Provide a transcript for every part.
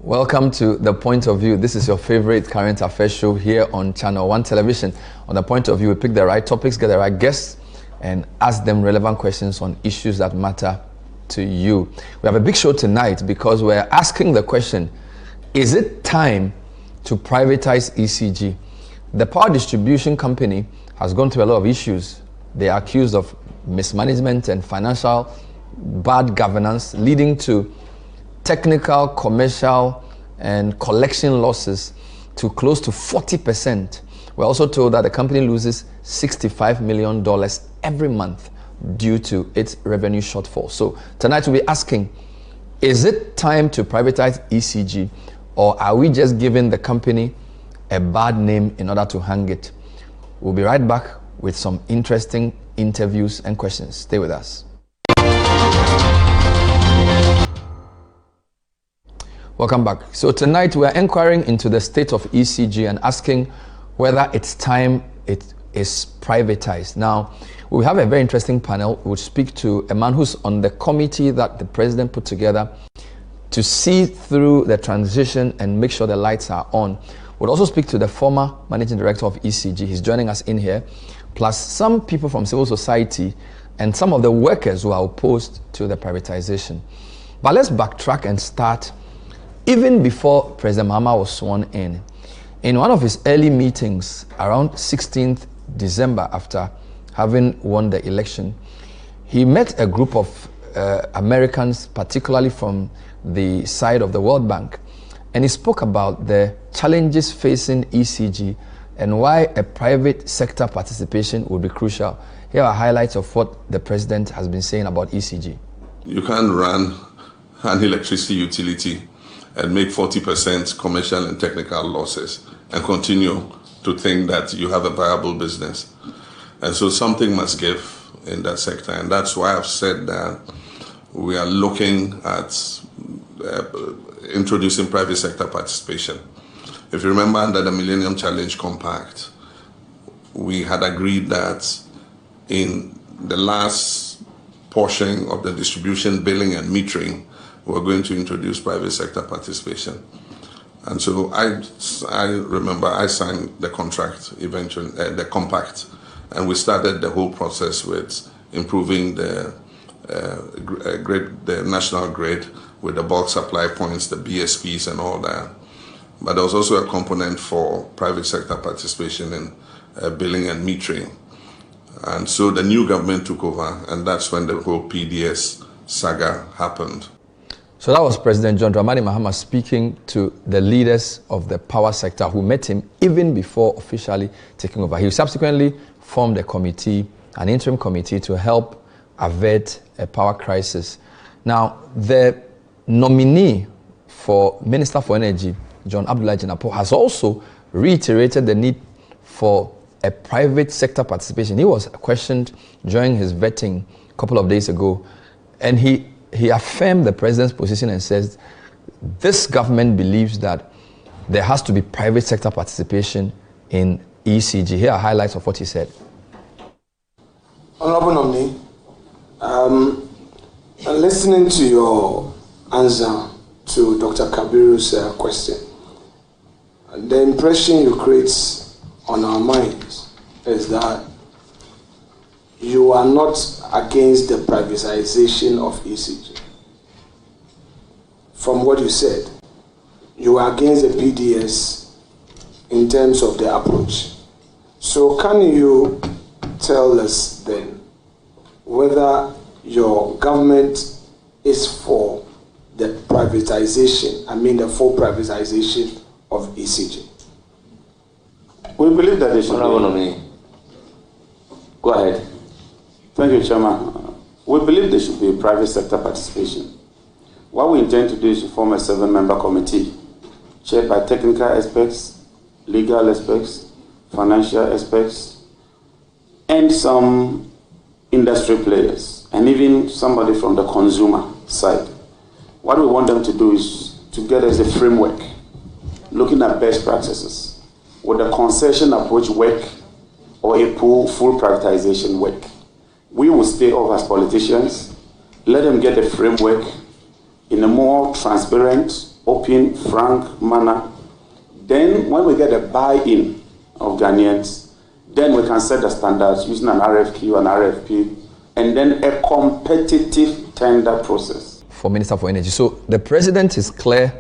Welcome to The Point of View. This is your favorite current affairs show here on ChannelOne television. On The Point of View, we pick the right topics, get the right guests, and ask them relevant questions on issues that matter to you. We have a big show tonight because we're asking the question, is it time to privatize ECG? The power distribution company has gone through a lot of issues. They are accused of mismanagement and financial bad governance, leading to technical, commercial, and collection losses to close to 40%. We're also told that the company loses $65 million every month due to its revenue shortfall. So tonight we'll be asking, is it time to privatize ECG, or are we just giving the company a bad name in order to hang it? We'll be right back with some interesting interviews and questions. Stay with us. Welcome back. So tonight we are inquiring into the state of ECG and asking whether it's time it is privatized. Now, we have a very interesting panel. We'll speak to a man who's on the committee that the president put together to see through the transition and make sure the lights are on. We'll also speak to the former managing director of ECG. He's joining us in here, plus some people from civil society and some of the workers who are opposed to the privatization. But let's backtrack and start even before President Mahama was sworn in. In one of his early meetings around 16th December, after having won the election, he met a group of Americans, particularly from the side of the World Bank, and he spoke about the challenges facing ECG and why a private sector participation would be crucial. Here are highlights of what the president has been saying about ECG. You can't run an electricity utility and make 40% commercial and technical losses and continue to think that you have a viable business. And so something must give in that sector. And that's why I've said that we are looking at introducing private sector participation. If you remember, under the Millennium Challenge Compact, we had agreed that in the last portion of the distribution, billing, and metering, we're going to introduce private sector participation. And so I remember I signed the contract eventually, the compact, and we started the whole process with improving the national grid with the bulk supply points, the BSPs and all that. But there was also a component for private sector participation in billing and metering. And so the new government took over, and that's when the whole PDS saga happened. So that was President John Dramani Mahama speaking to the leaders of the power sector who met him even before officially taking over. He subsequently formed a committee, an interim committee, to help avert a power crisis. Now, the nominee for Minister for Energy, John Abdullah Jinapo, has also reiterated the need for a private sector participation. He was questioned during his vetting a couple of days ago, and he affirmed the president's position and says this government believes that there has to be private sector participation in ECG. Here are highlights of what he said. Honorable nominee, listening to your answer to Dr. Kabiru's question, the impression you create on our minds is that you are not against the privatization of ECG. From what you said, you are against the PDS in terms of the approach. So can you tell us then whether your government is for the privatization, the full privatization of ECG? We believe that they should be. Go ahead. Thank you, Chairman. We believe there should be private sector participation. What we intend to do is to form a 7-member committee chaired by technical experts, legal experts, financial experts, and some industry players, and even somebody from the consumer side. What we want them to do is to get us a framework, looking at best practices. Would the concession approach work, or a full privatization work? We will stay off as politicians, let them get a framework in a more transparent open, frank manner. Then when we get a buy-in of Ghanaians, then we can set the standards using an RFQ, an RFP, and then a competitive tender process. For Minister for Energy. So the president is clear,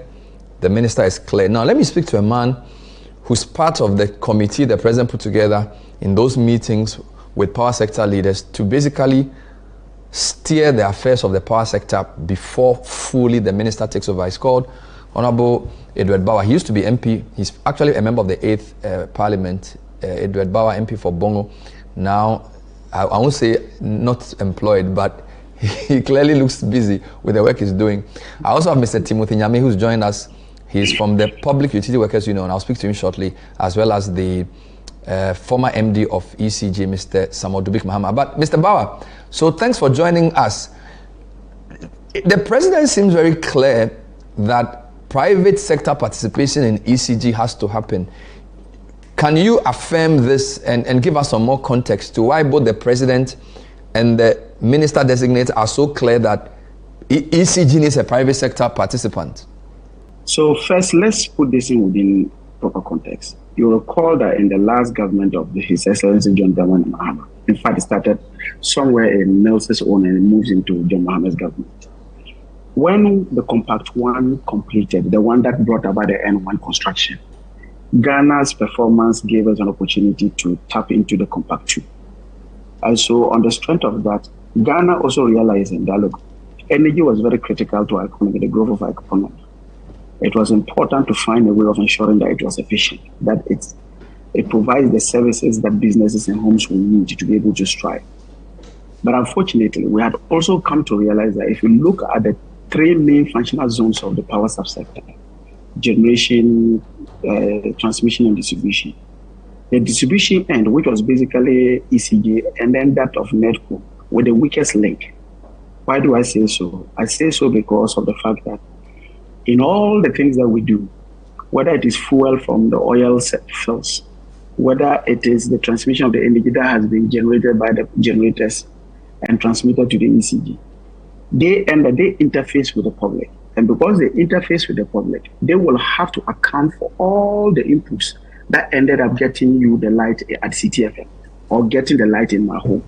the minister is clear. Now let me speak to a man who's part of the committee the president put together in those meetings with power sector leaders to basically steer the affairs of the power sector before fully the minister takes over. He's called Honorable Edward Bauer. He used to be MP. He's actually a member of the 8th Parliament. Edward Bauer, MP for Bongo. Now, I won't say not employed, but he clearly looks busy with the work he's doing. I also have Mr. Timothy Nyame, who's joined us. He's from the Public Utility Workers Union. I'll speak to him shortly, as well as the former MD of ECG, Mr. Samuel Dubik Mahama. But Mr. Bauer, so thanks for joining us. The president seems very clear that private sector participation in ECG has to happen. Can you affirm this and give us some more context to why both the president and the minister designate are so clear that ECG needs a private sector participant? So first, let's put this in within proper context. You recall that in the last government of His Excellency John Dramani Mahama, in fact, it started somewhere in Nelson's own and moved into John Mahama's government. When the Compact 1 completed, the one that brought about the N1 construction, Ghana's performance gave us an opportunity to tap into the Compact 2. And so on the strength of that, Ghana also realizing that, look, energy was very critical to our economy, the growth of our economy. It was important to find a way of ensuring that it was efficient, that it provides the services that businesses and homes will need to be able to strive. But unfortunately, we had also come to realize that if you look at the three main functional zones of the power subsector, generation, transmission and distribution. The distribution end, which was basically ECG, and then that of NEDCO, were the weakest link. Why do I say so? I say so because of the fact that in all the things that we do, whether it is fuel from the oil fields, whether it is the transmission of the energy that has been generated by the generators and transmitted to the ECG, they interface with the public. And because they interface with the public, they will have to account for all the inputs that ended up getting you the light at CTFM or getting the light in my home.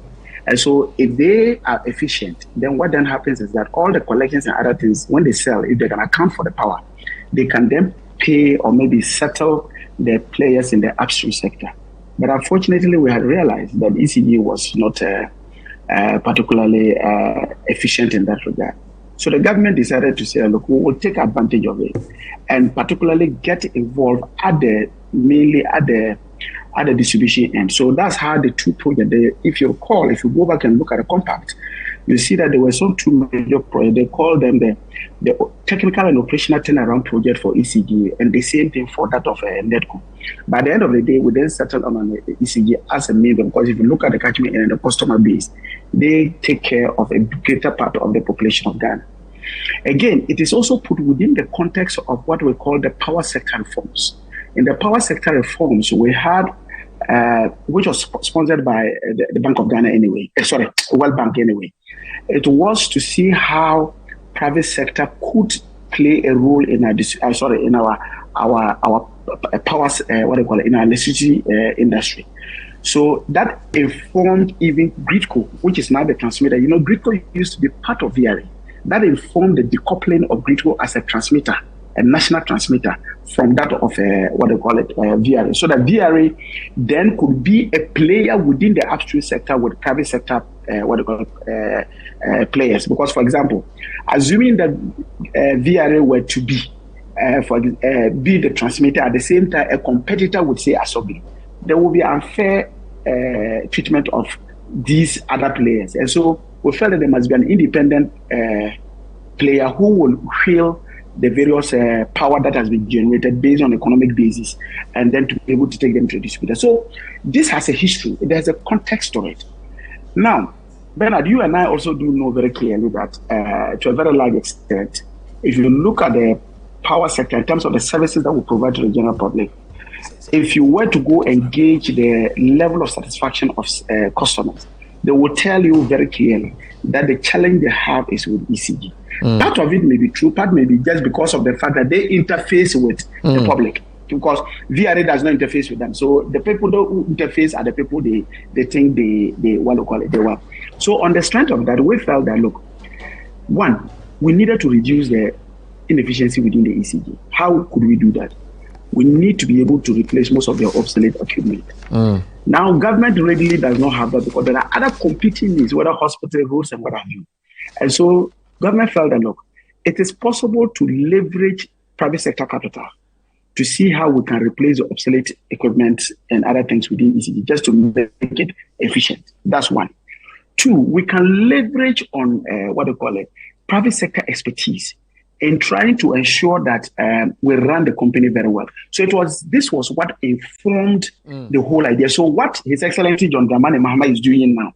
And so if they are efficient, then what then happens is that all the collections and other things, when they sell, if they can account for the power, they can then pay or maybe settle the players in the upstream sector. But unfortunately, we had realized that ECG was not particularly efficient in that regard. So the government decided to say, look, we will take advantage of it and particularly get involved mainly at the distribution end. So that's how the two projects, if you recall, if you go back and look at the compact, you see that there were some two major projects. They called them the technical and operational turnaround project for ECG, and the same thing for that of NEDCO. By the end of the day, we then settled on the ECG as a medium, because if you look at the catchment and the customer base, they take care of a greater part of the population of Ghana. Again, it is also put within the context of what we call the power sector reforms. In the power sector reforms, we had, which was sponsored by the Bank of Ghana anyway, World Bank anyway. It was to see how private sector could play a role in our power, in our electricity industry. So that informed even GRIDCO, which is now the transmitter. You know, GRIDCO used to be part of VRA. That informed the decoupling of GRIDCO as a transmitter, a national transmitter, from that of VRA. So that VRA then could be a player within the upstream sector with private sector players. Because, for example, assuming that VRA were to be the transmitter, at the same time a competitor would say Asobi, there will be unfair treatment of these other players. And so we felt that there must be an independent player who will fill the various power that has been generated based on economic basis, and then to be able to take them to the distributor. So this has a history. There's a context to it. Now, Bernard, you and I also do know very clearly that to a very large extent, if you look at the power sector in terms of the services that we provide to the general public, if you were to go and gauge the level of satisfaction of customers, they will tell you very clearly that the challenge they have is with ECG. Part of it may be true, part may be just because of the fact that they interface with the public. Because VRA does not interface with them. So the people who interface are the people they think they want to call it, they want. So on the strength of that, we felt that, look, one, we needed to reduce the inefficiency within the ECG. How could we do that? We need to be able to replace most of the obsolete equipment. Now, government readily does not have that because there are other competing needs, whether hospital, roads, and what have you. And so government felt that, look, it is possible to leverage private sector capital to see how we can replace the obsolete equipment and other things within ECG just to make it efficient. That's one. Two, we can leverage on private sector expertise in trying to ensure that we run the company very well. So this was what informed the whole idea. So what His Excellency John Dramani Mahama is doing now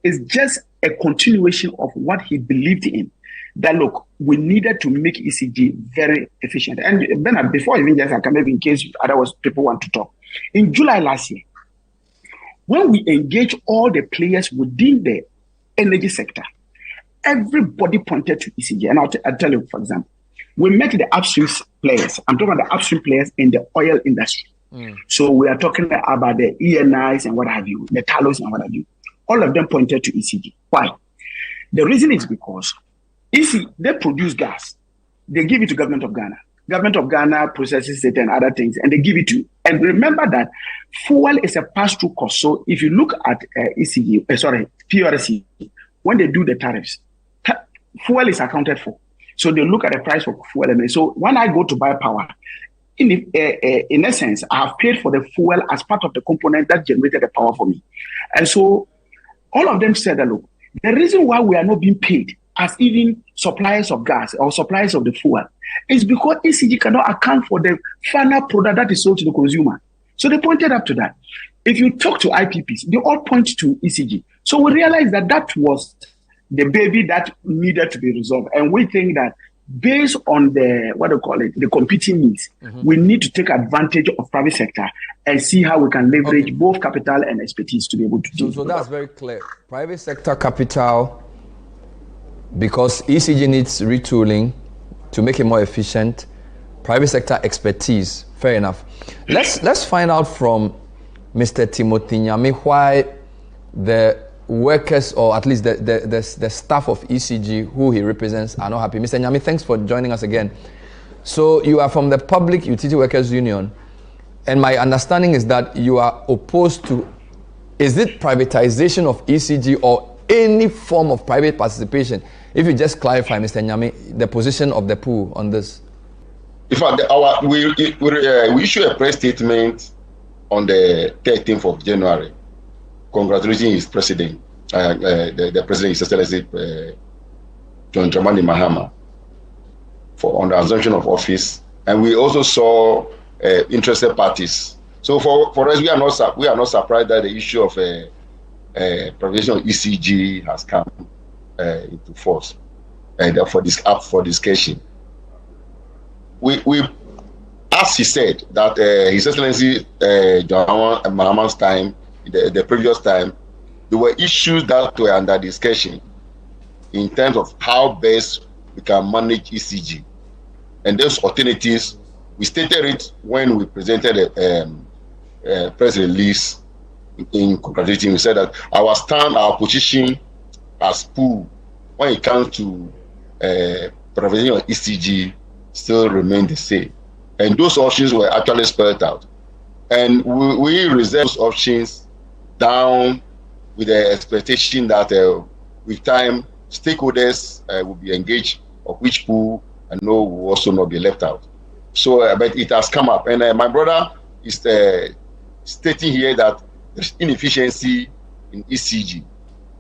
is just a continuation of what he believed in. That, look, we needed to make ECG very efficient. And Bernard, before even just I come in case otherwise people want to talk. In July last year, when we engaged all the players within the energy sector, everybody pointed to ECG. And I'll tell you, for example, we met the upstream players. I'm talking about the upstream players in the oil industry. So we are talking about the ENIs and what have you, the Talos and what have you. All of them pointed to ECG. Why? The reason is because they produce gas. They give it to government of Ghana. Government of Ghana processes it and other things, and they give it to you. And remember that fuel is a pass-through cost. So if you look at PRC, when they do the tariffs, fuel is accounted for. So they look at the price of fuel. And so when I go to buy power, in essence, I have paid for the fuel as part of the component that generated the power for me. And so all of them said that, look, the reason why we are not being paid as even suppliers of gas or suppliers of the fuel is because ECG cannot account for the final product that is sold to the consumer. So they pointed up to that. If you talk to IPPs, they all point to ECG. So we realized that that was the baby that needed to be resolved. And we think that based on the competing needs, we need to take advantage of private sector and see how we can leverage both capital and expertise to be able to do. So that's very clear. Private sector capital, because ECG needs retooling to make it more efficient. Private sector expertise, fair enough. Let's find out from Mr. Timothy Nyame why the workers, or at least the staff of ECG who he represents, are not happy. Mr. Nyame, thanks for joining us again. So you are from the Public Utility Workers Union, and my understanding is that you are opposed to, is it privatization of ECG or any form of private participation? If you just clarify, Mr. Nyame, the position of the pool on this. In fact, we issued a press statement on the 13th of January, congratulating his president, the president, His Excellency John Dramani Mahama, on the assumption of office, and we also saw interested parties. So for us, we are not surprised that the issue of privatization of ECG has come into force for discussion. We, as he said, that His Excellency John Mahama's time, the previous time, there were issues that were under discussion in terms of how best we can manage ECG. And those alternatives, we stated it when we presented a press release in congratulating. We said that our position as pool when it comes to privatization of ECG still remain the same. And those options were actually spelled out. And we reserve those options down with the expectation that with time, stakeholders will be engaged of which pool and no will also not be left out. So, but it has come up. And my brother is stating here that there's inefficiency in ECG.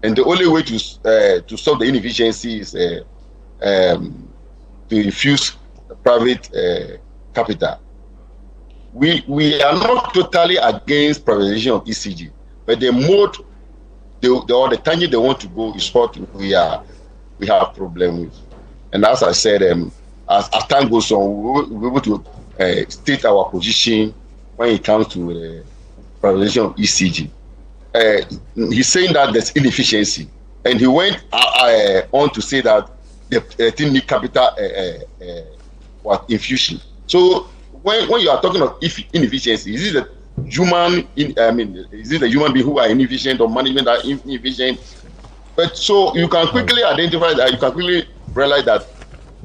And the only way to solve the inefficiency is to infuse private capital. We are not totally against privatization of ECG, but the mode, the tangent they want to go is what we have problem with. And as I said, as time goes on, we'll be able to state our position when it comes to privatization of ECG. He's saying that there's inefficiency, and he went on to say that the team need capital infusion. So when you are talking of inefficiency, is it the human? Is it the human being who are inefficient or management are inefficient? But so you can quickly identify that. You can quickly realize that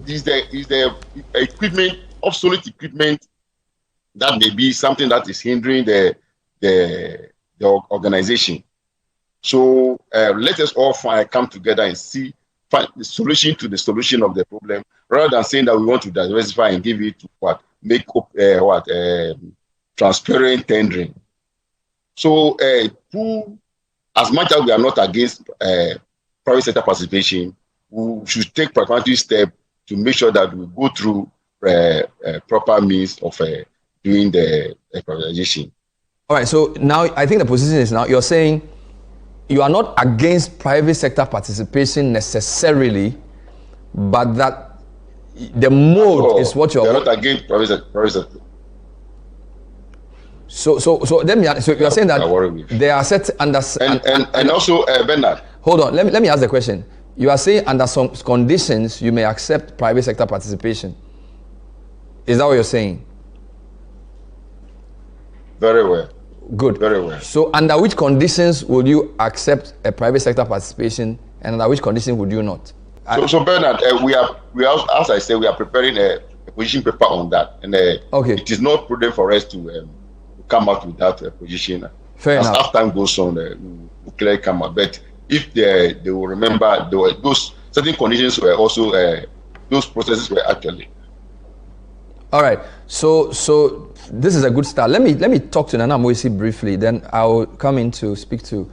is the equipment, obsolete equipment, that may be something that is hindering the organization. So let us all come together and find the solution to the solution of the problem, rather than saying that we want to diversify and give it to transparent tendering. So as much as we are not against private sector participation, we should take pragmatic steps to make sure that we go through proper means of doing the privatization. All right, so now I think the position is now you're saying you are not against private sector participation necessarily, but that the mode is what you're not against private sector. So you're saying that they are set under and also Bernard. Hold on, let me ask the question. You are saying under some conditions you may accept private sector participation. Is that what you're saying? Very well. Good. Very well. So under which conditions would you accept a private sector participation, and under which conditions would you not? So Bernard, we are, as I said, we are preparing a position paper on that, and okay, it is not prudent for us to come out with that position. Fair enough. As time goes on, we'll clearly come out. But if they will remember, those certain conditions were also those processes were actually. All right. So this is a good start. Let me talk to Nana Moisi briefly. Then I'll come in to speak to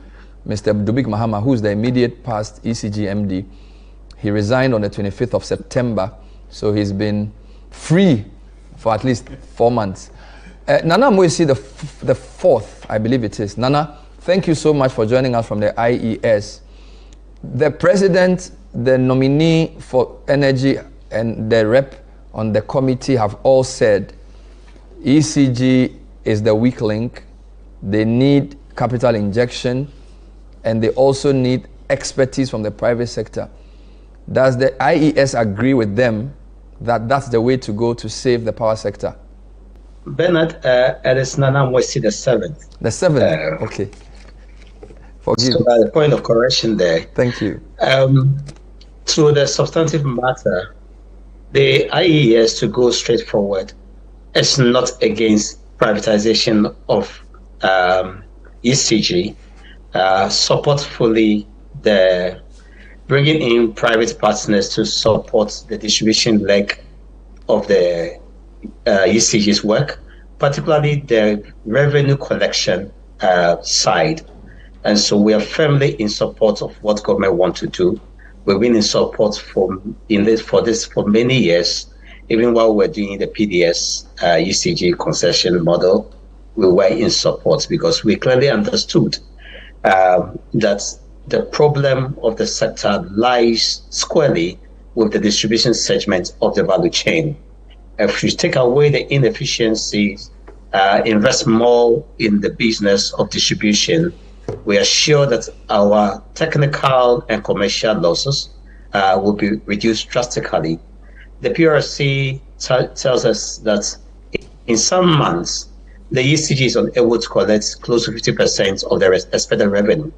Mr. Dubik Mahama, who's the immediate past ECG MD. He resigned on the 25th of September, so he's been free for at least 4 months. Nana Moisi, the fourth, I believe it is. Nana, thank you so much for joining us from the IES. The president, the nominee for energy, and the rep on the committee have all said ECG is the weak link. They need capital injection, and they also need expertise from the private sector. Does the IES agree with them that that's the way to go to save the power sector? Bernard, it is Nana Moisi the seventh. The seventh, okay. Forgive. So the point of correction there. Thank you. To the substantive matter, the IES, to go straight forward, is not against privatization of ECG, support fully the bringing in private partners to support the distribution leg of the ECG's work, particularly the revenue collection side. And so we are firmly in support of what government wants to do. We've been in support for this for many years. Even while we're doing the PDS ECG concession model, we were in support because we clearly understood that the problem of the sector lies squarely with the distribution segment of the value chain. If you take away the inefficiencies, invest more in the business of distribution, we are sure that our technical and commercial losses will be reduced drastically. The PRC tells us that in some months, the ECG is unable to collect close to 50% of their expected revenue.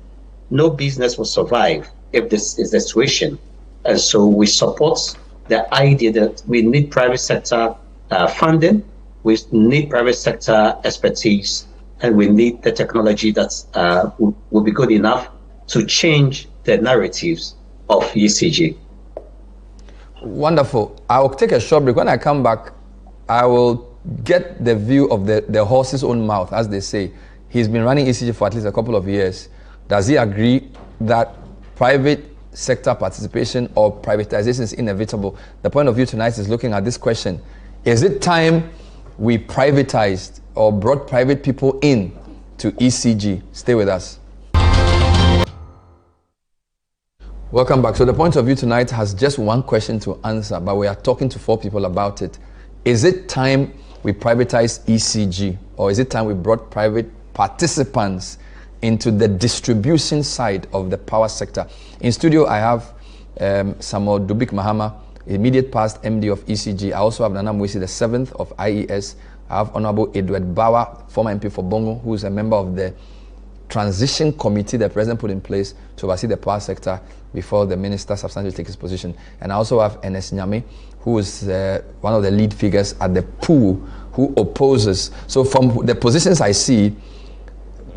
No business will survive if this is the situation. And so we support the idea that we need private sector funding, we need private sector expertise, and we need the technology that will be good enough to change the narratives of ECG. Wonderful. I will take a short break. When I come back, I will get the view of the horse's own mouth, as they say. He's been running ECG for at least a couple of years. Does he agree that private sector participation or privatization is inevitable? The point of view tonight is looking at this question. Is it time we privatized or brought private people in to ECG? Stay with us. Welcome back. So the point of view tonight has just one question to answer, but we are talking to 4 people about it. Is it time we privatized ECG, or is it time we brought private participants into the distribution side of the power sector? In studio, I have Samuel Dubik Mahama, immediate past MD of ECG. I also have Nana Mwisi, the 7th of IES. I have Honorable Edward Bawa, former MP for Bongo, who is a member of the transition committee the president put in place to oversee the power sector before the minister substantially takes his position. And I also have Enes Nyame, who is one of the lead figures at the pool who opposes. So from the positions I see,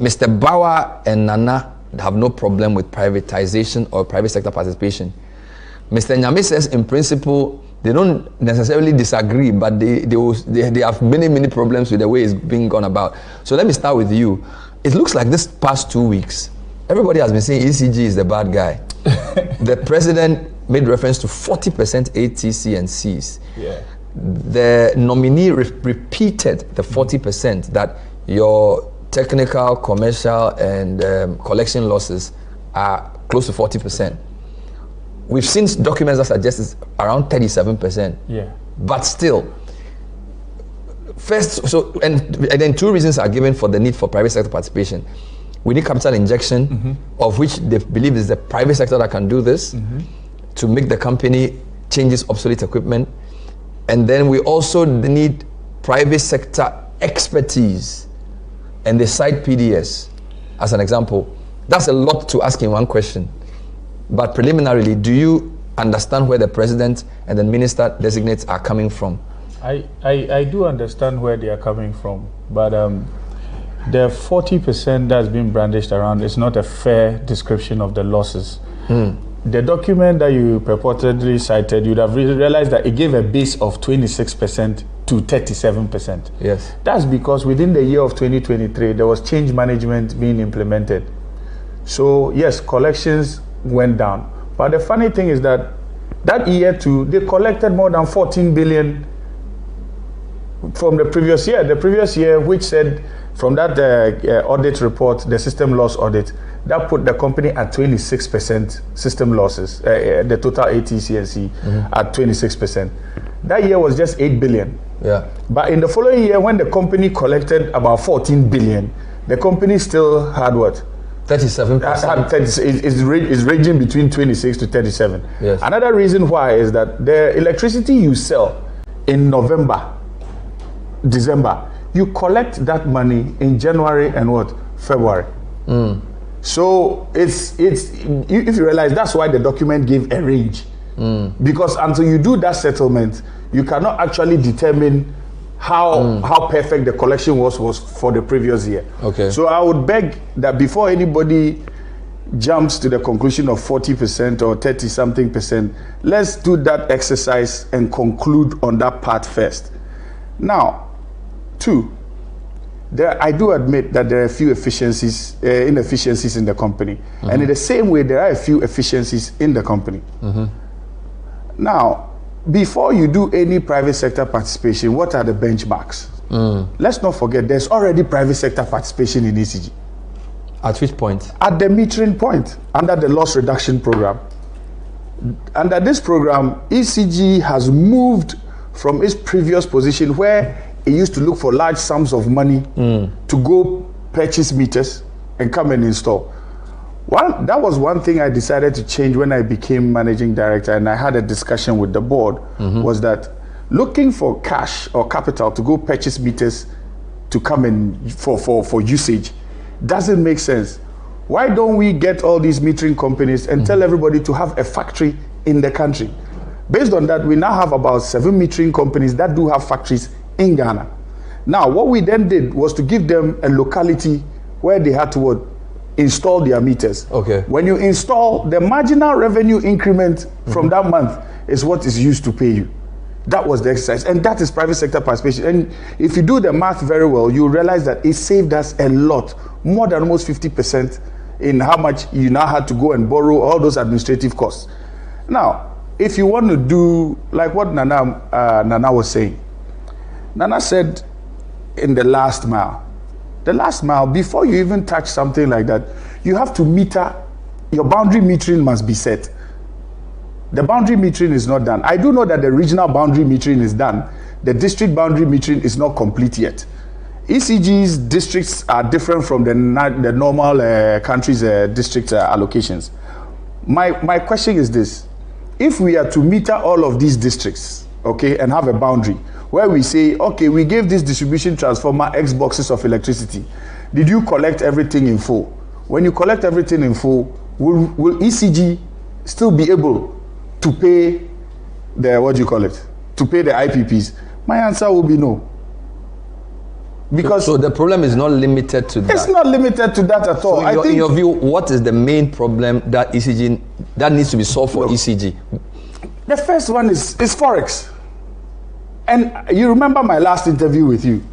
Mr. Bawa and Nana have no problem with privatization or private sector participation. Mr. Nyame says in principle, they don't necessarily disagree, but they have many problems with the way it's being gone about. So let me start with you. It looks like this past 2 weeks, everybody has been saying ECG is the bad guy. The president made reference to 40% ATC and Cs. Yeah. The nominee repeated the 40% that your technical, commercial, and collection losses are close to 40%. We've seen documents that suggest it's around 37%. Yeah. But still, first, and then two reasons are given for the need for private sector participation. We need capital injection, of which they believe is the private sector that can do this, to make the company changes obsolete equipment. And then we also need private sector expertise, and they cite PDS as an example. That's a lot to ask in one question. But preliminarily, do you understand where the president and the minister designates are coming from? I do understand where they are coming from, but the 40% that's been brandished around is not a fair description of the losses. The document that you purportedly cited, you'd have realized that it gave a base of 26% to 37%. Yes. That's because within the year of 2023, there was change management being implemented. So yes, collections went down. But the funny thing is that year too, they collected more than 14 billion from the previous year. The previous year, which said from that audit report, the system loss audit, that put the company at 26% system losses, the total ATC and C at 26%. That year was just 8 billion. Yeah. But in the following year, when the company collected about 14 billion, the company still had what? 37%. Is ranging between 26 to 37. Yes. Another reason why is that the electricity you sell in November, December, you collect that money in January and what? February. So it's if you realize, that's why the document gave a range. Because until you do that settlement, you cannot actually determine how perfect the collection was for the previous year. Okay. So I would beg that before anybody jumps to the conclusion of 40% or 30-something%, let's do that exercise and conclude on that part first. Now, two, I do admit that there are a few inefficiencies in the company. And in the same way, there are a few efficiencies in the company. Now, before you do any private sector participation, what are the benchmarks? Let's not forget, there's already private sector participation in ECG. At which point? At the metering point, under the loss reduction program. Under this program, ECG has moved from its previous position where it used to look for large sums of money to go purchase meters and come and install. That was one thing I decided to change when I became managing director, and I had a discussion with the board, was that looking for cash or capital to go purchase meters to come in for usage doesn't make sense. Why don't we get all these metering companies and tell everybody to have a factory in the country? Based on that, we now have about 7 metering companies that do have factories in Ghana. Now, what we then did was to give them a locality where they had to install their meters. Okay. When you install, the marginal revenue increment from that month is what is used to pay you. That was the exercise, and that is private sector participation. And if you do the math very well, you realize that it saved us a lot, more than almost 50% in how much you now had to go and borrow all those administrative costs. Now, if you want to do like what Nana was saying, Nana said in the last mile, before you even touch something like that, you have to meter, your boundary metering must be set. The boundary metering is not done. I do know that the regional boundary metering is done. The district boundary metering is not complete yet. ECG's districts are different from the normal country's district allocations. My question is this. if we are to meter all of these districts, okay, and have a boundary where we say, okay, we gave this distribution transformer X boxes of electricity. Did you collect everything in full? When you collect everything in full, will ECG still be able to pay to pay the IPPs? My answer will be no. Because so the problem is not limited to that. It's not limited to that at all. So in your view, what is the main problem that ECG that needs to be solved for ECG? The first one is Forex. And you remember my last interview with you.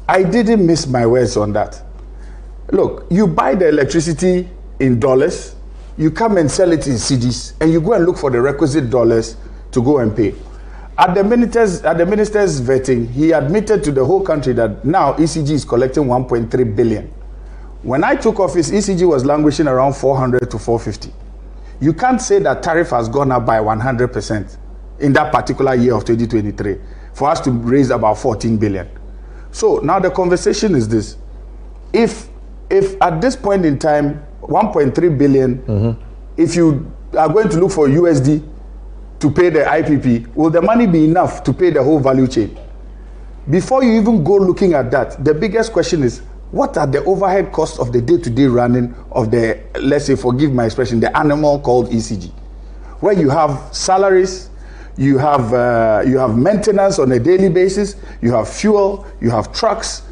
I didn't miss my words on that. Look, you buy the electricity in dollars, you come and sell it in cedis, and you go and look for the requisite dollars to go and pay. At the minister's vetting, he admitted to the whole country that now ECG is collecting 1.3 billion. When I took office, ECG was languishing around 400 to 450. You can't say that tariff has gone up by 100% in that particular year of 2023 for us to raise about 14 billion. So now the conversation is this. If at this point in time, 1.3 billion, if you are going to look for USD to pay the IPP, will the money be enough to pay the whole value chain? Before you even go looking at that, the biggest question is, what are the overhead costs of the day-to-day running of the, let's say, forgive my expression, the animal called ECG, where you have salaries, you have maintenance on a daily basis, you have fuel, you have trucks.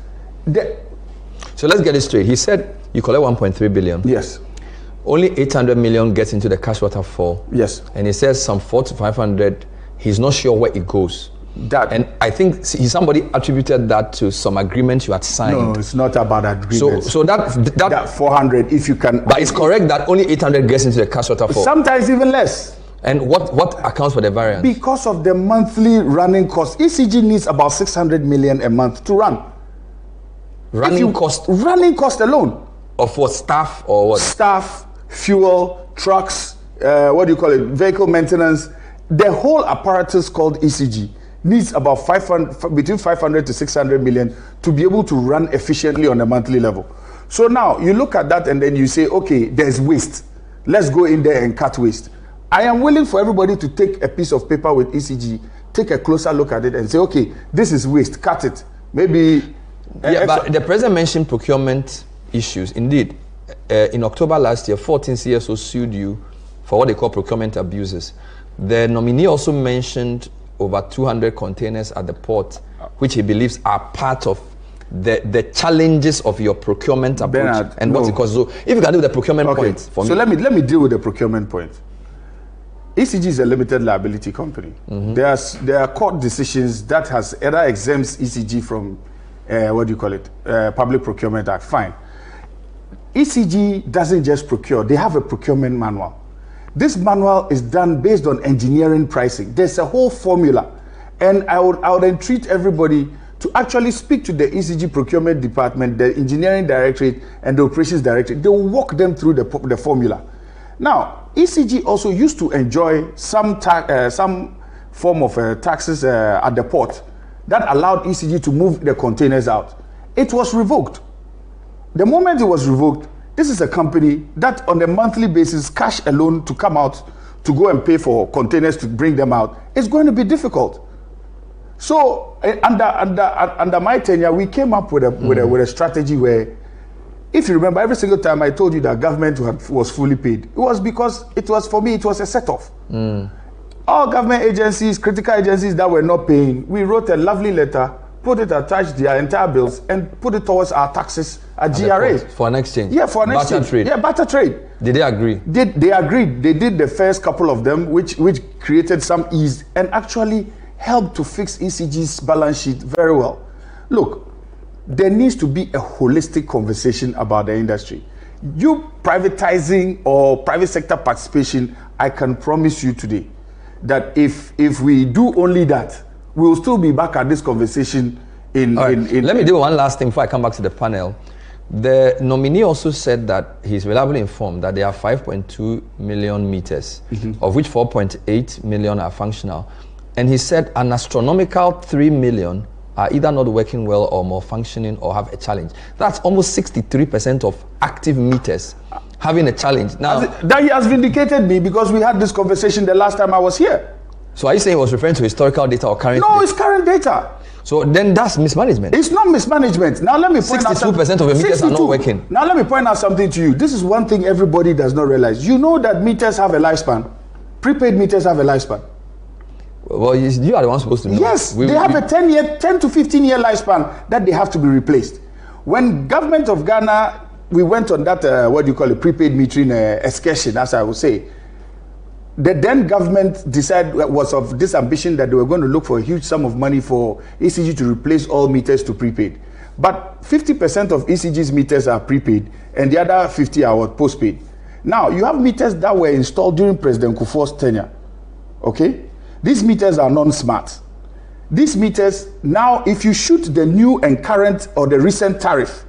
So let's get it straight. He said you collect 1.3 billion. Yes. Only 800 million gets into the cash waterfall. Yes. And he says some 400 to 500, he's not sure where it goes. And I think somebody attributed that to some agreement you had signed. No, it's not about agreement. So that 400, if you can. But it's correct that only 800 gets into the cash waterfall. Sometimes even less. And what accounts for the variance? Because of the monthly running cost. ECG needs about 600 million a month to run. Running cost alone. Or for staff or what? Staff, fuel, trucks, vehicle maintenance. The whole apparatus called ECG needs about between 500 to 600 million to be able to run efficiently on a monthly level. So now you look at that and then you say, okay, there's waste. Let's go in there and cut waste. I am willing for everybody to take a piece of paper with ECG, take a closer look at it and say, okay, this is waste, cut it. Maybe. But the president mentioned procurement issues. Indeed, in October last year, 14 CSOs sued you for what they call procurement abuses. The nominee also mentioned over 200 containers at the port, which he believes are part of the challenges of your procurement approach. Bernard, and what it costs. So if you can do the procurement point for me. So let me deal with the procurement point. ECG is a limited liability company. There are court decisions that has either exempts ECG from Public Procurement Act. Fine. ECG doesn't just procure, they have a procurement manual. This manual is done based on engineering pricing. There's a whole formula. And I would entreat everybody to actually speak to the ECG procurement department, the engineering directorate, and the operations directorate. They'll walk them through the formula. Now, ECG also used to enjoy some form of taxes at the port that allowed ECG to move the containers out. It was revoked. The moment it was revoked, this is a company that on a monthly basis, cash alone to come out to go and pay for containers to bring them out, it's going to be difficult. So under my tenure, we came up with a strategy where, if you remember, every single time I told you that government was fully paid, it was because it was a set-off. All government agencies, critical agencies that were not paying, we wrote a lovely letter, put it attached their entire bills, and put it towards our taxes at GRA. For an exchange? Yeah, for an exchange. Barter trade? Yeah, barter trade. Did they agree? They agreed. They did the first couple of them, which created some ease and actually helped to fix ECG's balance sheet very well. Look, there needs to be a holistic conversation about the industry. You privatizing or private sector participation, I can promise you today that if we do only that, we will still be back at this conversation in Let me do one last thing before I come back to the panel. The nominee also said that he's reliably informed that there are 5.2 million meters, of which 4.8 million are functional. And he said an astronomical 3 million are either not working well or malfunctioning or have a challenge. That's almost 63% of active meters. having a challenge. Now, that he has vindicated me because we had this conversation the last time I was here. so are you saying it was referring to historical data or current No, data? it's current data. So then that's mismanagement. It's not mismanagement. Now let me point out 62% of the meters are not 62. working. Now let me point out something to you. This is one thing everybody does not realize. You know that meters have a lifespan. Prepaid meters have a lifespan. Well, you are the one supposed to know. Yes, they have a 10 to 15 year lifespan that they have to be replaced. When government of Ghana, we went on that, prepaid metering excursion, as I would say. The then government decided, was of this ambition that they were going to look for a huge sum of money for ECG to replace all meters to prepaid. But 50% of ECG's meters are prepaid and the other 50 are postpaid. Now, you have meters that were installed during President Kufuor's tenure. Okay? These meters are non-smart. These meters, now, if you shoot the new and current or the recent tariff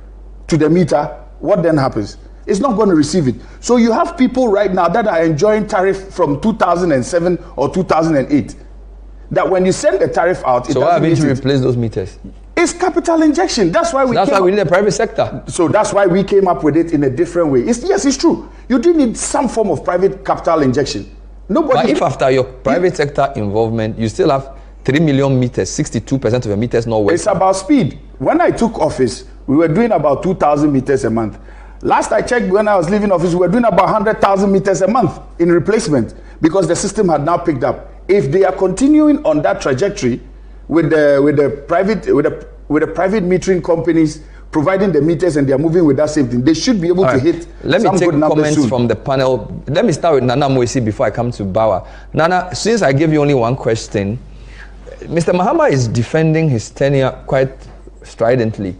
to the meter, what then happens? It's not going to receive it. So you have people right now that are enjoying tariff from 2007 or 2008. That when you send the tariff out, so why haven't you replaced those meters? It's capital injection. That's why we. That's why we need a private sector. So that's why we came up with it in a different way. Yes, it's true. You do need some form of private capital injection. Nobody. But if after your private sector involvement, you still have 3 million meters, 62% of your meters not working. It's about speed. When I took office, we were doing about 2,000 meters a month. Last I checked, when I was leaving office, we were doing about 100,000 meters a month in replacement because the system had now picked up. If they are continuing on that trajectory with the private metering companies providing the meters and they are moving with that same thing, they should be able to hit. Let me take comments from the panel. Let me start with Nana Moisi before I come to Bawa. Nana, since I gave you only one question, Mr. Mahama is defending his tenure quite stridently,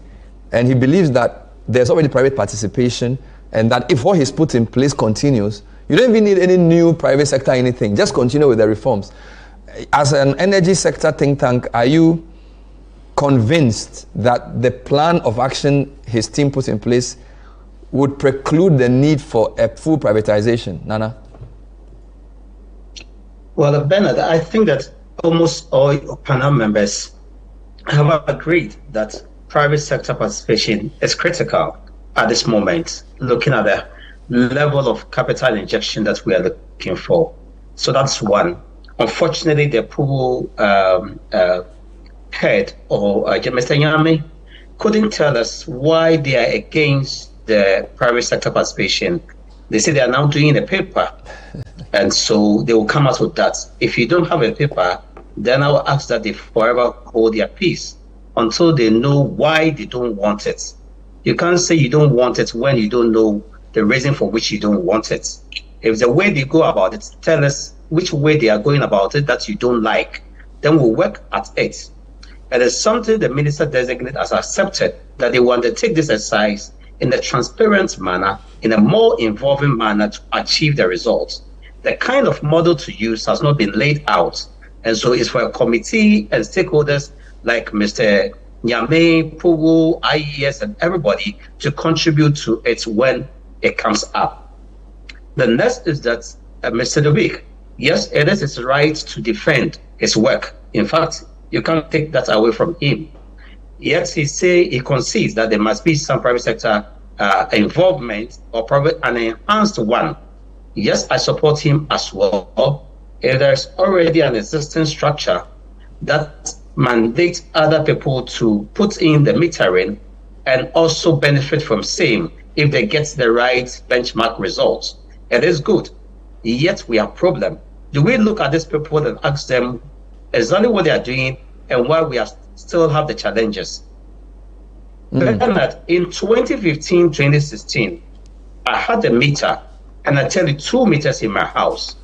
and he believes that there's already private participation, and that if what he's put in place continues, you don't even need any new private sector anything. Just continue with the reforms. As an energy sector think tank, are you convinced that the plan of action his team put in place would preclude the need for a full privatization? Nana? Well, Bernard, I think that almost all panel members have agreed that private sector participation is critical at this moment, looking at the level of capital injection that we are looking for. So that's one. Unfortunately, the approval head, or Mr. Nyame, couldn't tell us why they are against the private sector participation. They say they are now doing a paper, and so they will come out with that. If you don't have a paper, then I will ask that they forever hold their peace until they know why they don't want it. You can't say you don't want it when you don't know the reason for which you don't want it. If the way they go about it, tell us which way they are going about it that you don't like, then we'll work at it. And it's something the minister designate has accepted, that they will undertake this exercise in a transparent manner, in a more involving manner to achieve the results. The kind of model to use has not been laid out. And so it's for a committee and stakeholders like Mr. Nyame, Pugu, IES, and everybody to contribute to it when it comes up. The next is that Mr. Dubik, yes, it is his right to defend his work. In fact, you can't take that away from him. Yet he concedes that there must be some private sector involvement or an enhanced one. Yes, I support him as well. If there's already an existing structure that mandates other people to put in the metering and also benefit from same if they get the right benchmark results, it is good. Yet we have problem. Do we look at these people and ask them exactly what they are doing and why we still have the challenges? Bernard, in 2015, 2016, I had a meter, and I tell you 2 meters in my house.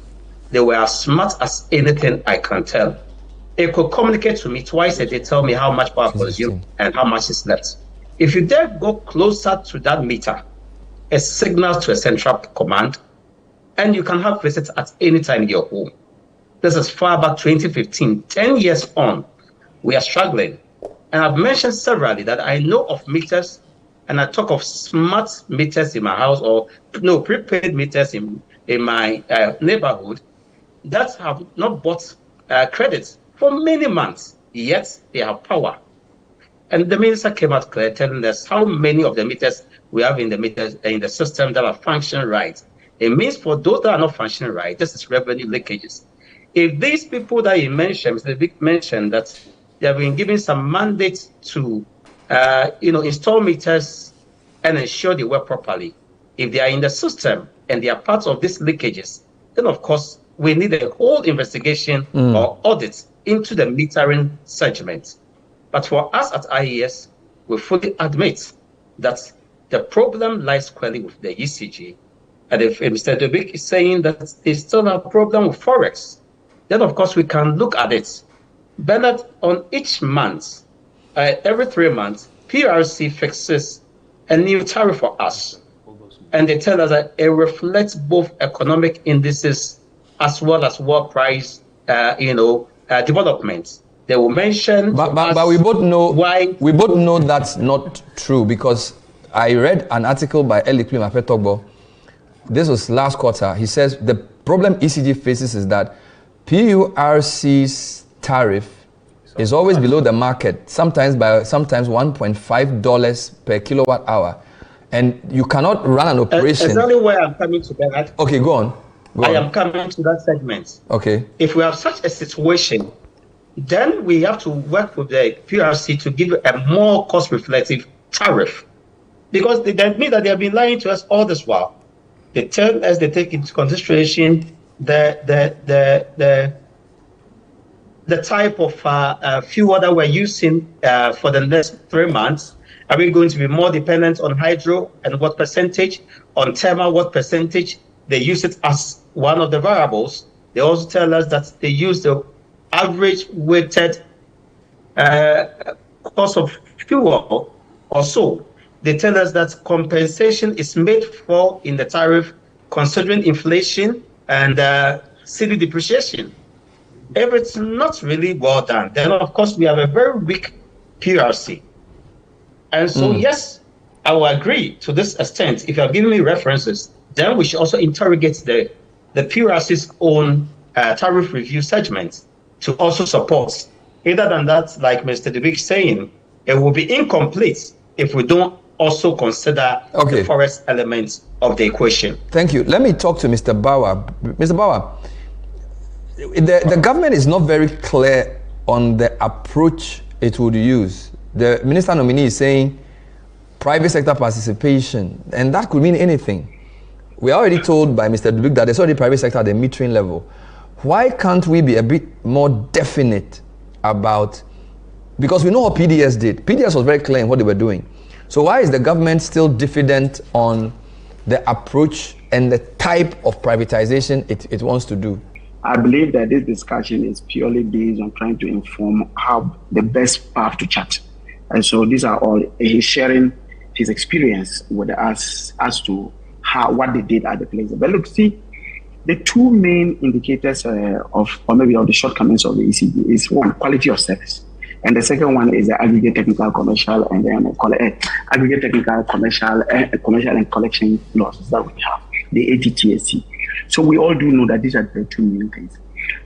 They were as smart as anything I can tell. It could communicate to me twice a day, tell me how much power consumed and how much is left. If you dare go closer to that meter, it signals to a central command, and you can have visits at any time in your home. This is far back 2015, 10 years on, we are struggling. And I've mentioned severally that I know of meters, and I talk of smart meters in my house, or prepaid meters in my neighborhood that have not bought credits for many months, yet they have power. And the minister came out clear telling us how many of the meters we have in the system that are functioning right. It means for those that are not functioning right, this is revenue leakages. If these people that you mentioned, Mr. Vic mentioned that they have been given some mandate to install meters and ensure they work properly. If they are in the system and they are part of these leakages, then of course we need a whole investigation or audit into the metering segment. But for us at IES, we fully admit that the problem lies squarely with the ECG. And if Mr. Dubik is saying that they still have a problem with Forex, then of course we can look at it. Bernard, on each month, every 3 months, PRC fixes a new tariff for us. And they tell us that it reflects both economic indices as well as world price, developments. They will mention. But we both know why. We both know that's not true, because I read an article by Elikli Mapetogbo. This was last quarter. He says the problem ECG faces is that PURC's tariff is always below the market, sometimes $1.5 per kilowatt hour, and you cannot run an operation. Exactly where I'm coming to that. Okay, go on. I am coming to that segment. Okay. If we have such a situation, then we have to work with the PRC to give a more cost-reflective tariff, because they admit that they have been lying to us all this while. They tell us they take into consideration the type of fuel that we're using for the next 3 months. Are we going to be more dependent on hydro and what percentage, on thermal what percentage? They use it as one of the variables. They also tell us that they use the average weighted cost of fuel or so. They tell us that compensation is made for in the tariff considering inflation and city depreciation. If it's not really well done, then of course we have a very weak PRC. And so yes, I will agree to this extent. If you are giving me references, then we should also interrogate the PRC's own tariff review segment to also support. Other than that, like Mr. Dubik saying, it will be incomplete if we don't also consider the forest elements of the equation. Thank you. Let me talk to Mr. Bauer. Mr. Bauer, the government is not very clear on the approach it would use. The minister nominee is saying private sector participation, and that could mean anything. We are already told by Mr. Dubik that there's already private sector at the metering level. Why can't we be a bit more definite about, because we know what PDS did. PDS was very clear in what they were doing. So why is the government still diffident on the approach and the type of privatization it wants to do? I believe that this discussion is purely based on trying to inform how the best path to chart. And so these are all, he's sharing his experience with us as to what they did at the place. But look, see, the two main indicators of the shortcomings of the ECG is one, quality of service. And the second one is the aggregate technical commercial and then aggregate technical commercial and collection losses that we have, the ATTSC. So we all do know that these are the two main things.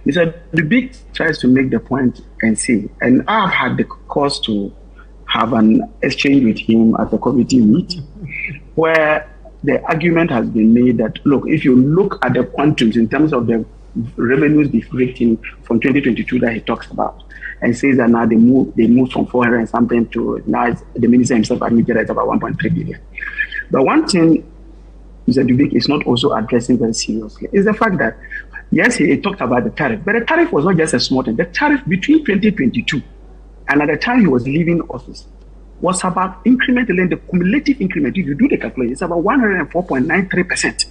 Mr. Dubik tries to make the point and say, and I've had the cause to have an exchange with him at the committee meet, where the argument has been made that, look, if you look at the quantums in terms of the revenues deflating from 2022 that he talks about, and says that now they moved from 400 and something to now the minister himself admitted it's about 1.3 billion. But one thing Mr. Dubik is not also addressing very seriously is the fact that, yes, he talked about the tariff, but the tariff was not just a small thing. The tariff between 2022 and at the time he was leaving office was about incremental, and the cumulative increment, if you do the calculation, it's about 104.93%.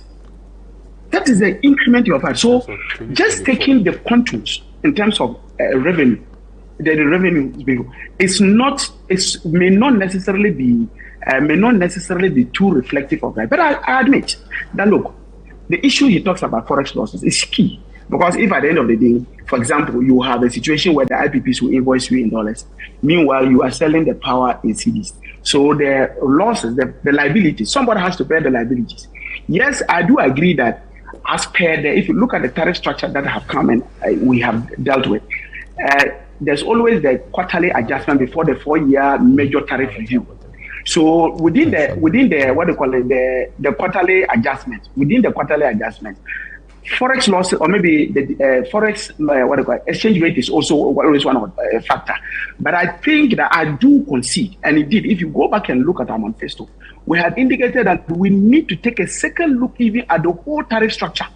That is the increment you have had. So just taking the quantums in terms of revenue, the revenue may not necessarily be too reflective of that. But I admit that, look, the issue he talks about forex losses is key, because if at the end of the day, for example, you have a situation where the IPPs will invoice you in dollars, meanwhile you are selling the power in cedis. So the losses, the liabilities, somebody has to bear the liabilities. Yes, I do agree that as per if you look at the tariff structure that have come and we have dealt with, there's always the quarterly adjustment before the 4-year major tariff review. So within the what they call it, the quarterly adjustment, forex loss, or maybe the forex exchange rate is also always one factor. But I think that I do concede, and indeed, if you go back and look at our manifesto, we have indicated that we need to take a second look even at the whole tariff structure.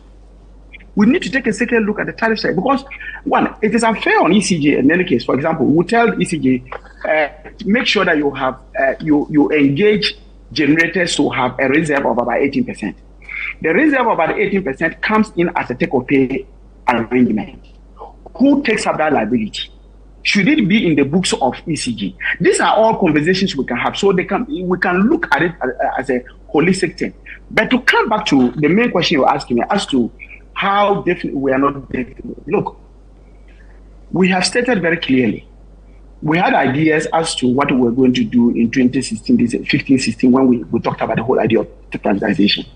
We need to take a second look at the tariff structure because, one, it is unfair on ECG in any case. For example, we tell ECG, make sure that you have you engage generators to have a reserve of about 18%. The reserve of about 18% comes in as a take-or-pay arrangement. Who takes up that liability? Should it be in the books of ECG? These are all conversations we can have, so we can look at it as a holistic thing. But to come back to the main question you're asking me as to how definitely we are not definitely. Look, we have stated very clearly. We had ideas as to what we were going to do in 2015-16 when we talked about the whole idea of privatization.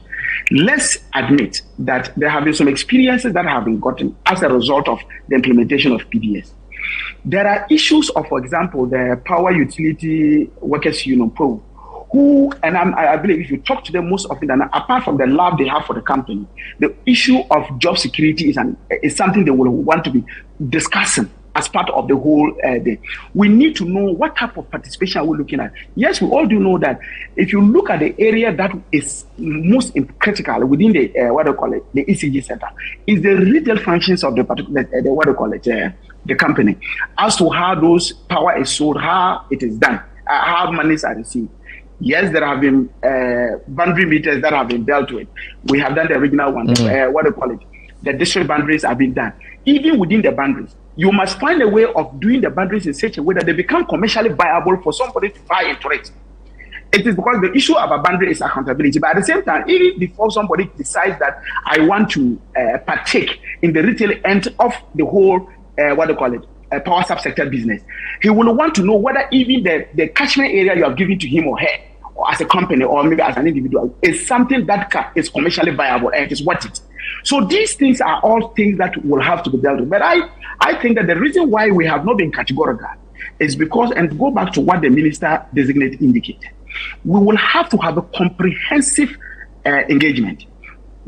Let's admit that there have been some experiences that have been gotten as a result of the implementation of PDS. There are issues of, for example, the Power Utility Workers Union POW, who, and I believe if you talk to them most often, and apart from the love they have for the company, the issue of job security is something they will want to be discussing as part of the whole day. We need to know what type of participation are we looking at. Yes, we all do know that if you look at the area that is most critical within the the ECG center, is the retail functions of the particular the company, as to how those power is sold, how it is done, how monies are received. Yes, there have been boundary meters that have been dealt with. We have done the original one. The district boundaries have been done. Even within the boundaries, you must find a way of doing the boundaries in such a way that they become commercially viable for somebody to buy into it. It is because the issue of a boundary is accountability. But at the same time, even before somebody decides that I want to partake in the retail end of the whole, power subsector business, he will want to know whether even the catchment area you have given to him or her, or as a company, or maybe as an individual, is something that is commercially viable and it is worth it. So these things are all things that will have to be dealt with. But I think that the reason why we have not been categorical is because, and go back to what the minister designate indicated, we will have to have a comprehensive engagement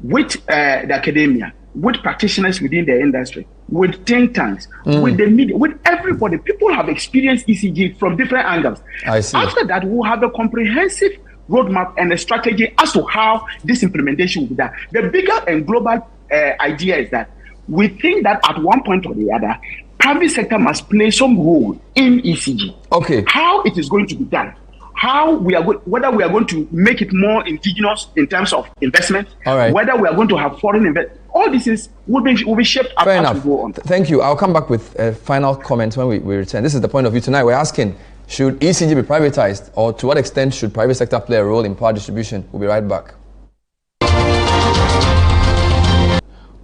with the academia, with practitioners within the industry, with think tanks, with the media, with everybody. People have experienced ECG from different angles. I see. After that, we'll have a comprehensive roadmap and a strategy as to how this implementation will be done. The bigger and global idea is that we think that at one point or the other, private sector must play some role in ECG. Okay. How it is going to be done, how we are whether we are going to make it more indigenous in terms of investment, all right, whether we are going to have foreign investment. All this will be shaped up as we go on. Thank you. I'll come back with a final comment when we return. This is the point of view tonight. We're asking, should ECG be privatized, or to what extent should private sector play a role in power distribution? We'll be right back.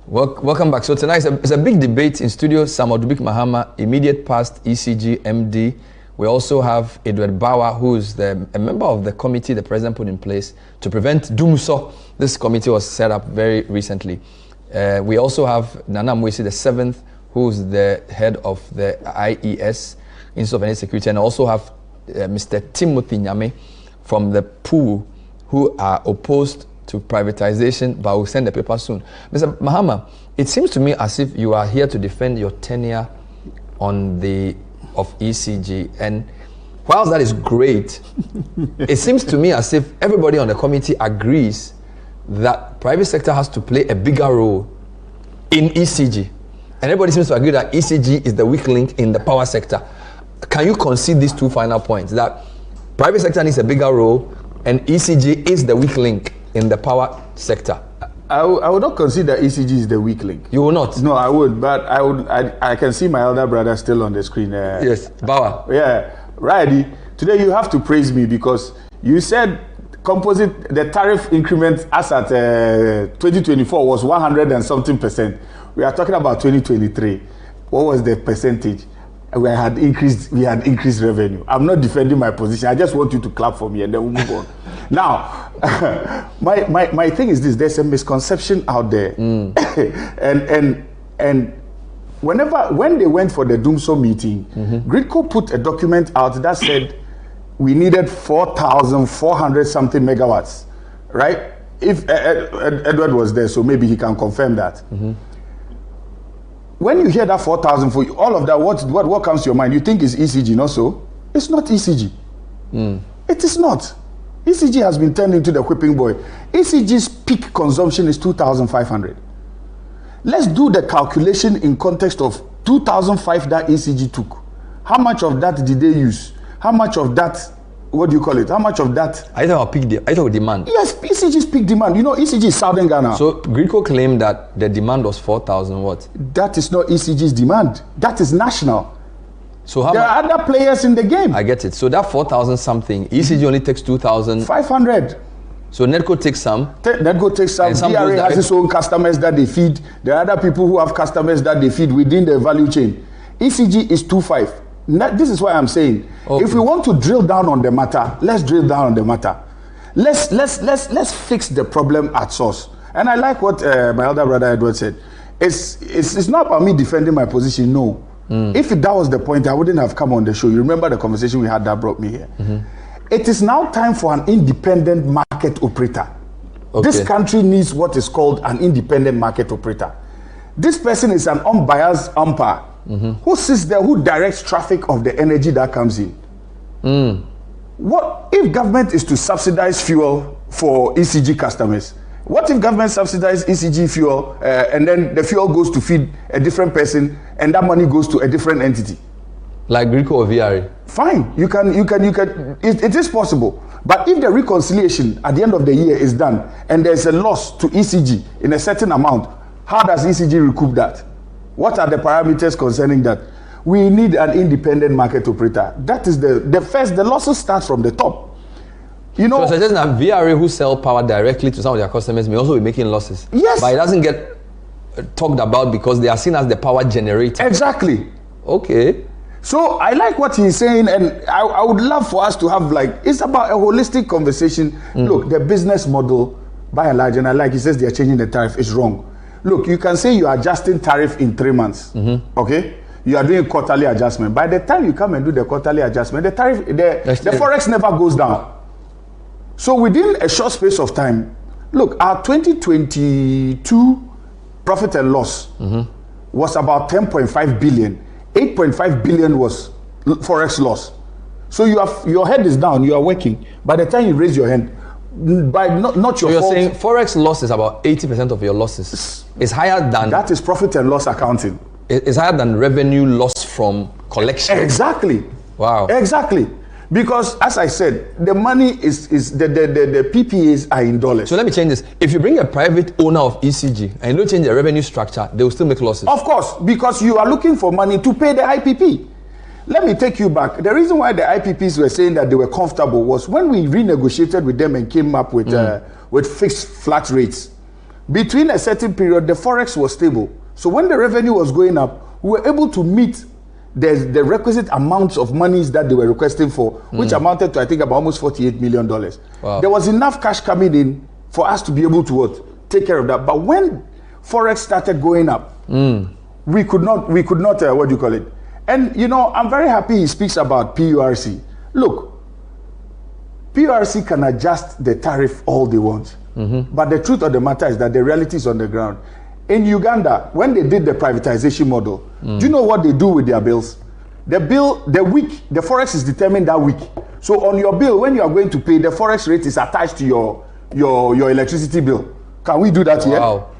Welcome back. So tonight is a big debate in studio. Sam Odubik Mahama, immediate past ECG MD. We also have Edward Bauer, who is a member of the committee the president put in place to prevent Dumso. This committee was set up very recently. We also have Nana Mwesi the 7th, who's the head of the IES, Institute of Energy Security, and also have Mr. Timothy Nyame from the POO, who are opposed to privatization, but will send the paper soon. Mr. Mahama, it seems to me as if you are here to defend your tenure of ECG, and whilst that is great, it seems to me as if everybody on the committee agrees that private sector has to play a bigger role in ECG, and everybody seems to agree that ECG is the weak link in the power sector. Can you concede these two final points, that private sector needs a bigger role and ECG is the weak link in the power sector? I would not consider ECG is the weak link. You will not? No, I would, but I can see my elder brother still on the screen. Yes, Bauer. Yeah, right. Today you have to praise me because you said the tariff increment as at 2024 was 100 and something %. We are talking about 2023. What was the percentage? We had increased revenue. I'm not defending my position. I just want you to clap for me and then we'll move on. Now, my thing is this: there's a misconception out there, and when they went for the Doomso meeting, Gridco put a document out that said we needed 4,400 something megawatts, right? If Edward was there, so maybe he can confirm that. When you hear that 4,000 for all of that, what comes to your mind? You think it's ECG, not so? It's not ECG. It is not. ECG has been turned into the whipping boy. ECG's peak consumption is 2,500. Let's do the calculation in context of 2005 that ECG took. How much of that did they use? How much of that, what do you call it? How much of that? I thought demand. Yes, ECG's peak demand. You know, ECG is Southern Ghana. So Gridco claimed that the demand was 4,000 what? That is not ECG's demand. That is national. So how there are other players in the game. I get it. So that 4,000 something, ECG only takes 2,500. So Netco takes some. Netco takes some. DRA has its own customers that they feed. There are other people who have customers that they feed within the value chain. ECG is 2.5. This is why I'm saying, if we want to drill down on the matter, let's drill down on the matter. Let's fix the problem at source. And I like what my elder brother Edward said. It's not about me defending my position. No. If that was the point, I wouldn't have come on the show. You remember the conversation we had that brought me here. It is now time for an independent market operator. This country needs what is called an independent market operator. This person is an unbiased umpire who sits there, who directs traffic of the energy that comes in. What if government is to subsidize fuel for ECG customers? What if government subsidizes ECG fuel and then the fuel goes to feed a different person and that money goes to a different entity? Like Gridco or VRA? Fine, you can. It is possible. But if the reconciliation at the end of the year is done and there's a loss to ECG in a certain amount, how does ECG recoup that? What are the parameters concerning that? We need an independent market operator. That is the losses start from the top. You know, so suggesting that VRA who sell power directly to some of their customers may also be making losses. Yes. But it doesn't get talked about because they are seen as the power generator. Exactly. Okay. So I like what he's saying, and I would love for us to have, it's about a holistic conversation. Look, the business model, by and large, and he says they're changing the tariff, is wrong. Look, you can say you're adjusting tariff in 3 months, okay? You are doing quarterly adjustment. By the time you come and do the quarterly adjustment, the tariff, the forex never goes down. So within a short space of time, look, our 2022 profit and loss was about 10.5 billion. 8.5 billion was forex loss. So your head is down, you are working. By the time you raise your hand, by not your fault. So you're saying forex loss is about 80% of your losses. It's higher than... That is profit and loss accounting. It's higher than revenue loss from collection. Exactly. Wow. Exactly. Because as I said, the money is the PPAs are in dollars. So let me change this. If you bring a private owner of ECG and you don't change the revenue structure, they will still make losses. Of course, because you are looking for money to pay the IPP. Let me take you back. The reason why the IPPs were saying that they were comfortable was when we renegotiated with them and came up with fixed flat rates. Between a certain period, the forex was stable. So when the revenue was going up, we were able to meet the requisite amounts of monies that they were requesting for, which amounted to, I think, about almost $48 million. Wow. There was enough cash coming in for us to be able to take care of that. But when forex started going up, we could not, what do you call it? And, you know, I'm very happy he speaks about PURC. Look, PURC can adjust the tariff all they want. But the truth of the matter is that the reality is on the ground. In Uganda, when they did the privatization model, do you know what they do with their bills? The forex is determined that week. So on your bill, when you are going to pay, the forex rate is attached to your electricity bill. Can we do that here? Wow.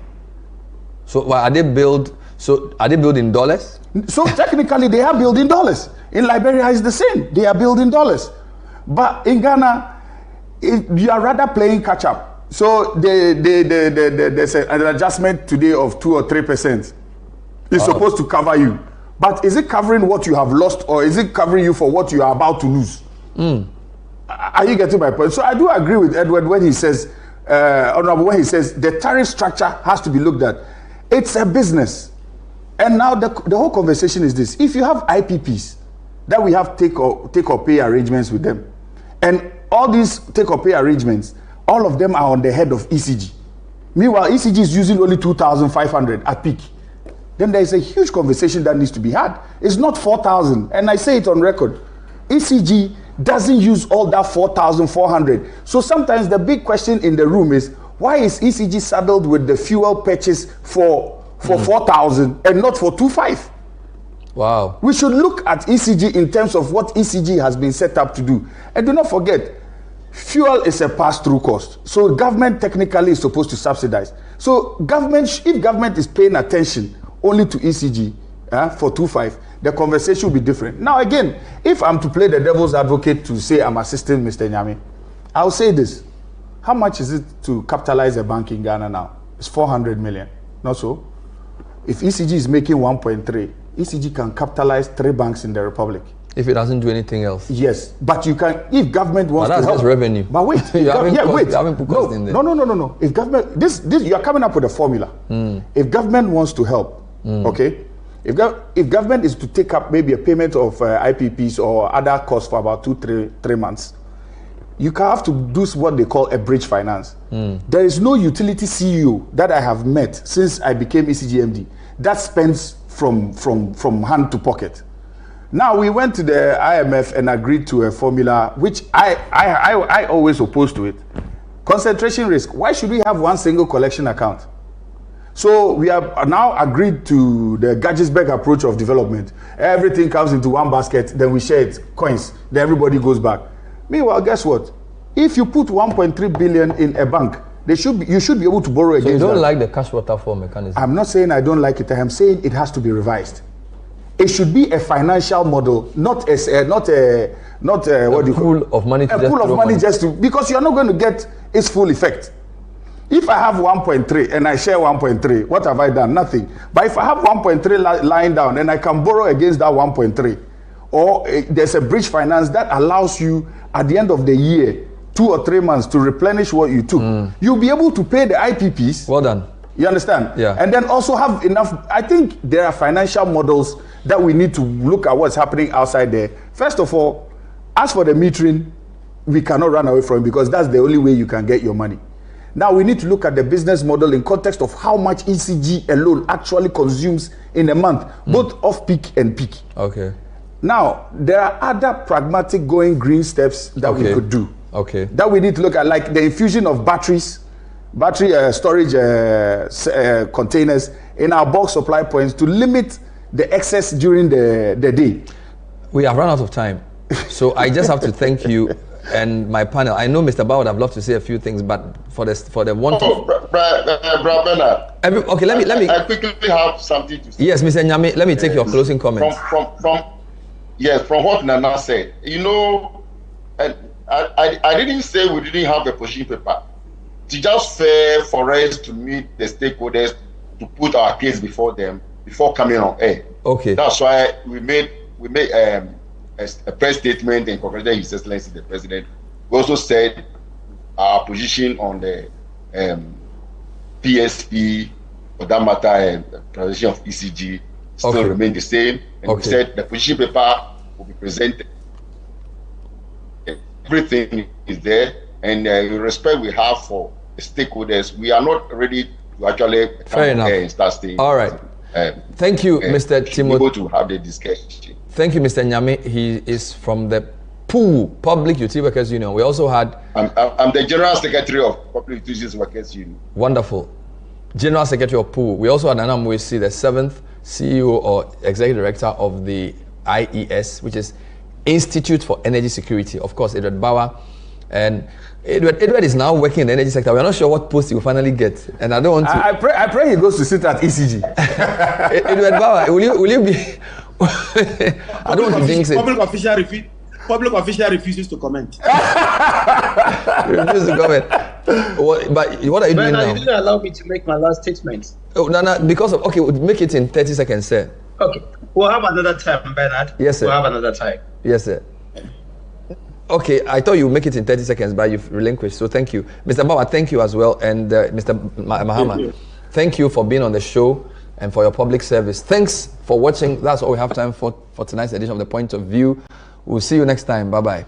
So are they billed in dollars? So technically they are billed in dollars. In Liberia it's the same. They are billed in dollars. But in Ghana, you are rather playing catch up. So there's an adjustment today of 2 or 3%. It's supposed to cover you. But is it covering what you have lost, or is it covering you for what you are about to lose? Are you getting my point? So I do agree with Edward when he says, the tariff structure has to be looked at. It's a business. And now the whole conversation is this. If you have IPPs that we have take or pay arrangements with them, and all these take or pay arrangements, all of them are on the head of ECG. Meanwhile, ECG is using only 2,500 at peak. then there is a huge conversation that needs to be had. It's not 4,000, and I say it on record. ECG doesn't use all that 4,400. So sometimes the big question in the room is, why is ECG saddled with the fuel purchase for 4,000 and not for 2,500? Wow. We should look at ECG in terms of what ECG has been set up to do. And do not forget, fuel is a pass-through cost. So government technically is supposed to subsidize. So if government is paying attention only to ECG for 2,500, the conversation will be different. Now again, if I'm to play the devil's advocate to say I'm assisting Mr. Nyame, I'll say this. How much is it to capitalize a bank in Ghana now? It's 400 million, not so? If ECG is making 1.3, ECG can capitalize 3 banks in the Republic. If it doesn't do anything else. Yes, but you can, if government wants to help. But that's just revenue. But wait, wait. You haven't put cost in there. No. If government, this you are coming up with a formula. If government wants to help, okay? If government is to take up maybe a payment of IPPs or other costs for about 2-3 months, you can have to do what they call a bridge finance. There is no utility CEO that I have met since I became ECG MD that spends from hand to pocket. Now we went to the IMF and agreed to a formula which I always oppose to it. Concentration risk. Why should we have one single collection account? So we have now agreed to the Gadgetsburg approach of development. Everything comes into one basket, then we share it, coins, then everybody goes back. Meanwhile, guess what? If you put 1.3 billion in a bank, you should be able to borrow against that. So you don't like the cash waterfall mechanism? I'm not saying I don't like it. I am saying it has to be revised. It should be a financial model, not a pool of money just to, because you're not going to get its full effect. If I have 1.3 and I share 1.3, what have I done? Nothing. But if I have 1.3 lying down and I can borrow against that 1.3, or there's a bridge finance that allows you at the end of the year, 2 or 3 months to replenish what you took, you'll be able to pay the IPPs. Well done. You understand? Yeah. And then also have enough. I think there are financial models that we need to look at what's happening outside there. First of all, as for the metering, we cannot run away from it because that's the only way you can get your money. Now we need to look at the business model in context of how much ECG alone actually consumes in a month, both off-peak and peak. Okay. Now, there are other pragmatic going green steps that we could do. Okay. That we need to look at, like the infusion of battery storage containers in our bulk supply points to limit the excess during the day. We have run out of time. So I just have to thank you and my panel. I know Mr. Bao would have loved to say a few things, but for the want of... Okay, let me... I quickly have something to say. Yes, Mr. Nyame, let me take your closing comments. From what Nana said, you know, I didn't say we didn't have a position paper. It's just fair for us to meet the stakeholders to put our case before them before coming on air. Okay. That's why we made a press statement and congratulated His Excellency the President. We also said our position on the PSP, for that matter, transition of ECG still remain the same. And we said the position paper will be presented. Everything is there, and the respect we have for the stakeholders, we are not ready to actually come here and start staying. All right. Thank you, Mr. Timothy. To have the discussion. Thank you, Mr. Nyame. He is from the POO, Public Utility Workers Union. We also had... I'm the General Secretary of Public Utilities Workers Union. Wonderful. General Secretary of POO. We also had Nana Mwesi, the 7th CEO or Executive Director of the IES, which is Institute for Energy Security. Of course, Edward Bauer. And Edward is now working in the energy sector. We're not sure what post he will finally get. And I don't want to... I pray he goes to sit at ECG. Edward Bauer, will you be... I don't want to jinx it. Public official refuses to comment. Refuses to comment. But what are you doing now? You didn't allow me to make my last statement. Oh, no, because of... Okay, we'll make it in 30 seconds, sir. Okay. We'll have another time, Bernard. Yes, sir. We'll have another time. Yes, sir. Okay, I thought you would make it in 30 seconds, but you've relinquished. So thank you. Mr. Bauer, thank you as well. And Mr. Mahama, thank you for being on the show and for your public service. Thanks for watching. That's all we have time for tonight's edition of The Point of View. We'll see you next time. Bye-bye.